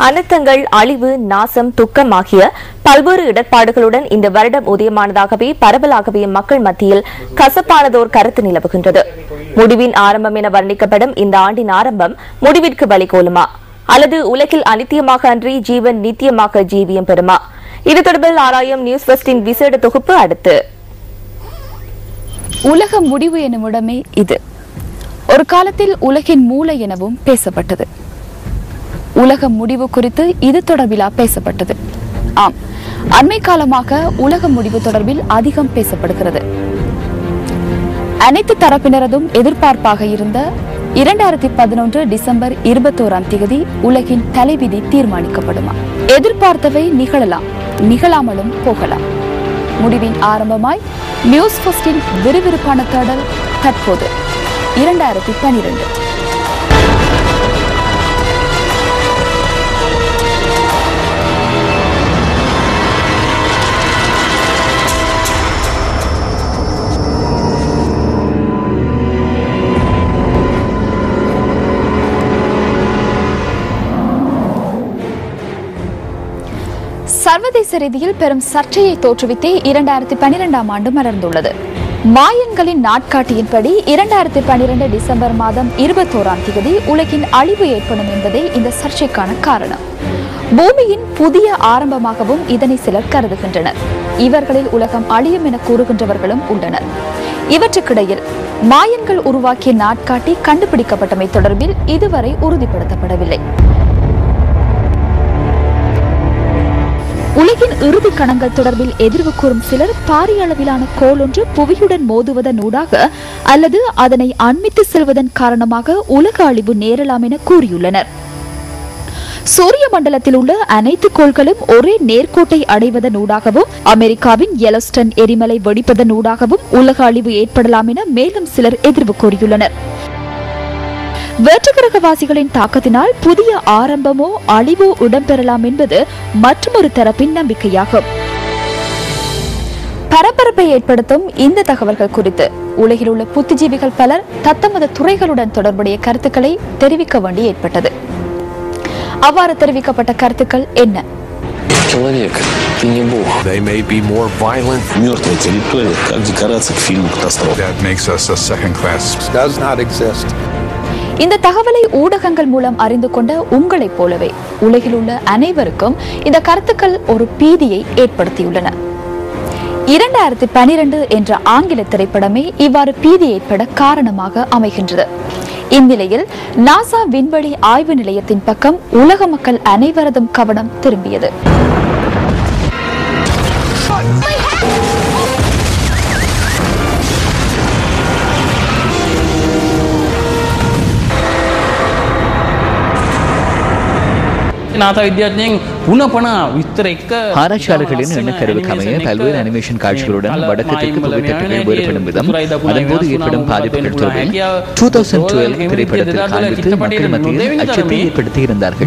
அனர்த்தங்கள், அழிவு, நாசம், துக்கம் ஆகிய பல்வேறு இடர்பாடுகளுடன் இந்த வருடம் உதயமானதாகவே பரவலாகவே மக்கள் மத்தியில் கசப்பானதோர் கருத்து நிலவுகின்றது. முடிவின் ஆரம்பம் என வர்ணிக்கப்படும் இந்த ஆண்டின் ஆரம்பம் முடிவிற்கு வழிகோலுமா அல்லது உலகில் அனித்தியமாக அன்றி ஜீவன் நித்தியமாக ஜீவியம் பெறுமா? இது தொடர்பில் ஆராயும் நியூஸ் ஃபர்ஸ்டின் விசேட தொகுப்பு அடுத்து. உலக முடிவு எனும் இடமே இது. ஒரு காலத்தில் உலகின் மூளை எனவும் பேசப்பட்டது. உலக முடிவு குறித்து இது தொடர்பிலா பேசப்பட்டது? ஆம், அண்மை காலமாக உலக முடிவு தொடர்பில் அதிகம் பேசப்படுகிறது. அனைத்து தரப்பினரதும் எதிர்பார்ப்பாக இருந்த 2011 டிசம்பர் 21 உலகின் தலைவிதி தீர்மானிக்கப்படுமா? எதிர்பார்த்தவை நிகழலாம், நிகழாமலும் போகலாம். முடிவின் ஆரம்பமாய் நியூஸ் ஃபர்ஸ்டின் விறுவிறுப்பான தேடல் தற்போது 2012. சர்வதேச ரீதியில் பெரும் சர்ச்சையை தோற்றுவித்தே 2012 ஆண்டு மலர்ந்துள்ளது. மாயன்களின் நாட்காட்டியின்படி 2012 டிசம்பர் மாதம் 21 உலகின் அழிவு ஏற்படும் என்பதே இந்த சர்ச்சைக்கான காரணம். பூமியின் புதிய ஆரம்பமாகவும் இதனை சிலர் கருதுகின்றனர். இவர்களில் உலகம் அழியும் என கூறுகின்றவர்களும் உள்ளனர். இவற்றுக்கிடையில் மாயன்கள் உருவாக்கிய நாட்காட்டி கண்டுபிடிக்கப்பட்டமை தொடர்பில் இதுவரை உறுதிப்படுத்தப்படவில்லை. உலகின் இறுதி கணங்கள் தொடர்பில் எதிர்வு கூறும் சிலர் பாரிய அளவிலான கோள் ஒன்று புவியுடன் மோதுவதன் ஊடாக அல்லது அதனை அண்மித்து செல்வதன் காரணமாக உலக அழிவு நேரலாம் என கூறியுள்ளனர். சூரிய மண்டலத்தில் உள்ள அனைத்து கோள்களும் ஒரே நேர்கோட்டை அடைவதன் ஊடாகவும் அமெரிக்காவின் எலஸ்டன் எரிமலை வெடிப்பதன் ஊடாகவும் உலக அழிவு ஏற்படலாம் என மேலும் சிலர் எதிர்வு கூறியுள்ளனர். வேற்றுக்கிரகவாசிகளின் தாக்கத்தினால் புதிய ஆரம்பமோ அழிவோ இடம்பெறலாம் என்பது மற்றொரு தரப்பின் நம்பிக்கையாகும். பரபரப்பை ஏற்படுத்தும் இந்த தகவல்கள் குறித்து உலகில் உள்ள புத்திஜீவிகள் பலர் தத்தமது துறைகளுடன் தொடர்புடைய கருத்துக்களை தெரிவிக்க வேண்டி ஏற்பட்டது. அவ்வாறு தெரிவிக்கப்பட்ட கருத்துக்கள் என்ன? Человек, ты не бог. They may be more violent. Мертвая территория, как декорация к фильму «Катастрофа». That makes us a second class. Does not exist. இந்த தகவலை ஊடகங்கள் மூலம் அறிந்து கொண்ட உங்களைப் போலவே உலகில் உள்ள அனைவருக்கும் இந்த கருத்துக்கள் ஒரு பீதியை ஏற்படுத்தியுள்ளன. 2012 என்ற ஆங்கில திரைப்படமே இவ்வாறு பீதி ஏற்பட காரணமாக அமைகின்றது. இந்நிலையில் நாசா விண்வெளி ஆய்வு நிலையத்தின் பக்கம் உலக மக்கள் அனைவரதும் கவனம் திரும்பியது. ஆராய்ச்சியாளர்களின் எண்ணக்கருவுக்கு அமைய பல்வேறு அனிமேஷன் காட்சிகளுடன் வடக்கு தெற்கு புகைப்படங்கள் வேறுபடும் விதம் அதன்போது ஏற்படும் பாதிப்புகள் தொடர்பில் 2012 திரைப்படத்தில் காண்பித்து மக்கள் மத்தியில் அச்சத்தை ஏற்படுத்தியிருந்தார்கள்.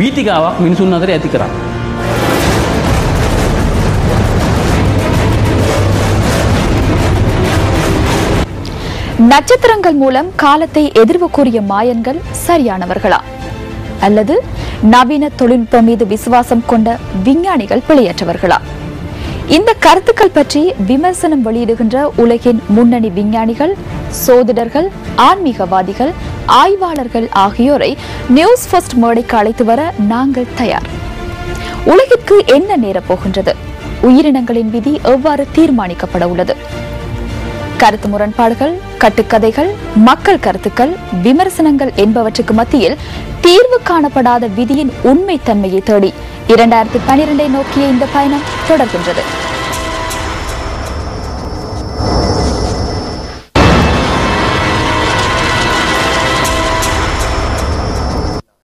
நட்சத்திரங்கள் மூலம் காலத்தை எதிர்வு கூறிய மாயன்கள் சரியானவர்களா அல்லது நவீன தொழில்நுட்பம் மீது விசுவாசம் கொண்ட விஞ்ஞானிகள் பிழையற்றவர்களா? இந்த கருத்துக்கள் பற்றி விமர்சனம் வெளியிடுகின்ற உலகின் முன்னணி விஞ்ஞானிகள், சோதிடர்கள், ஆன்மீகவாதிகள், ஆய்வாளர்கள் ஆகியோரை நியூஸ் ஃபர்ஸ்ட் மேடைக்கு அழைத்து வர நாங்கள் தயார். உலகிற்கு என்ன நேரப் போகின்றது? உயிரினங்களின் விதி எவ்வாறு தீர்மானிக்கப்பட உள்ளது? கருத்து முரண்பாடுகள், கட்டுக்கதைகள், மக்கள் கருத்துக்கள், விமர்சனங்கள் என்பவற்றுக்கு மத்தியில் தீர்வு காணப்படாத விதியின் உண்மை தன்மையை தேடி 2012 நோக்கிய இந்த பயணம் தொடர்கின்றது.